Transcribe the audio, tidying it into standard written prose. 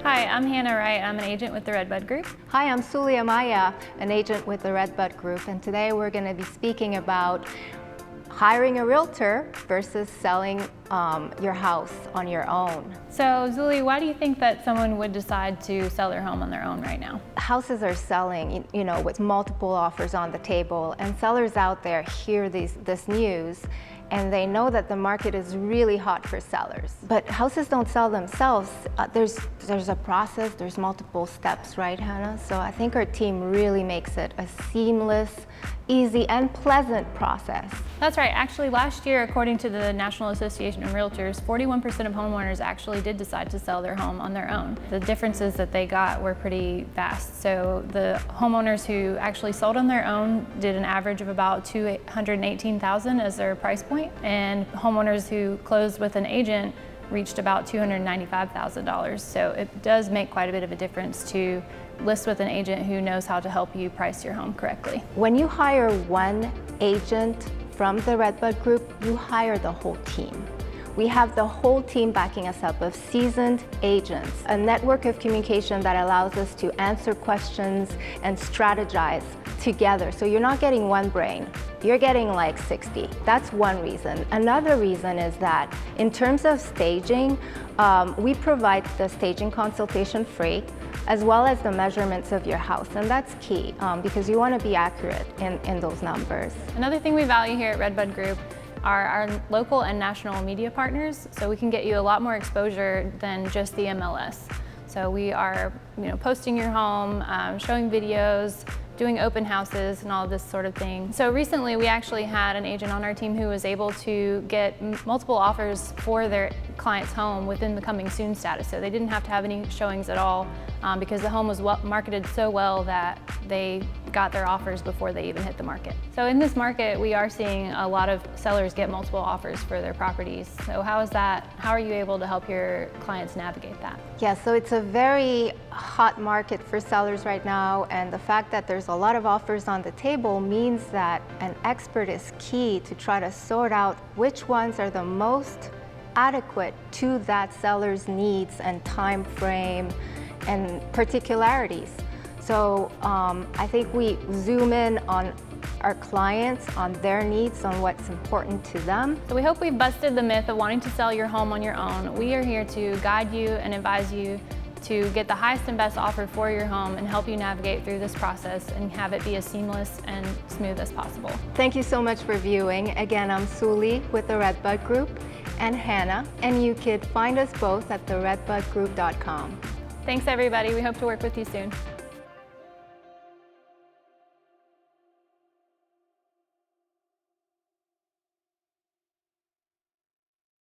Hi, I'm Hannah Wright. I'm an agent with the Redbud Group. Hi, I'm Zully Amaya, an agent with the Redbud Group, and today we're going to be speaking about hiring a realtor versus selling your house on your own. So, Zully, why do you think that someone would decide to sell their home on their own right now? Houses are selling, with multiple offers on the table, and sellers out there hear this news and they know that the market is really hot for sellers. But houses don't sell themselves. There's a process, there's multiple steps, right, Hannah? So I think our team really makes it a seamless, easy, and pleasant process. That's right. Actually, last year, according to the National Association of Realtors, 41% of homeowners actually did decide to sell their home on their own. The differences that they got were pretty vast. So the homeowners who actually sold on their own did an average of about $218,000 as their price point, and homeowners who closed with an agent reached about $295,000. So it does make quite a bit of a difference to list with an agent who knows how to help you price your home correctly. When you hire one agent from the Redbud Group, you hire the whole team. We have the whole team backing us up of seasoned agents, a network of communication that allows us to answer questions and strategize together. So you're not getting one brain, you're getting like 60. That's one reason. Another reason is that in terms of staging, we provide the staging consultation free, as well as the measurements of your house. And that's key because you want to be accurate in those numbers. Another thing we value here at Redbud Group are our local and national media partners, so we can get you a lot more exposure than just the MLS. So we are posting your home, showing videos, doing open houses and all this sort of thing. So recently we actually had an agent on our team who was able to get multiple offers for their client's home within the coming soon status. So they didn't have to have any showings at all because the home was marketed so well that they got their offers before they even hit the market. So in this market, we are seeing a lot of sellers get multiple offers for their properties. So how are you able to help your clients navigate that? Yeah, so it's a very hot market for sellers right now, and the fact that there's a lot of offers on the table means that an expert is key to try to sort out which ones are the most adequate to that seller's needs and time frame and particularities. So I think we zoom in on our clients, on their needs, on what's important to them. So we hope we've busted the myth of wanting to sell your home on your own. We are here to guide you and advise you to get the highest and best offer for your home and help you navigate through this process and have it be as seamless and smooth as possible. Thank you so much for viewing. Again, I'm Zully with the Redbud Group and Hannah, and you could find us both at theredbudgroup.com. Thanks everybody. We hope to work with you soon.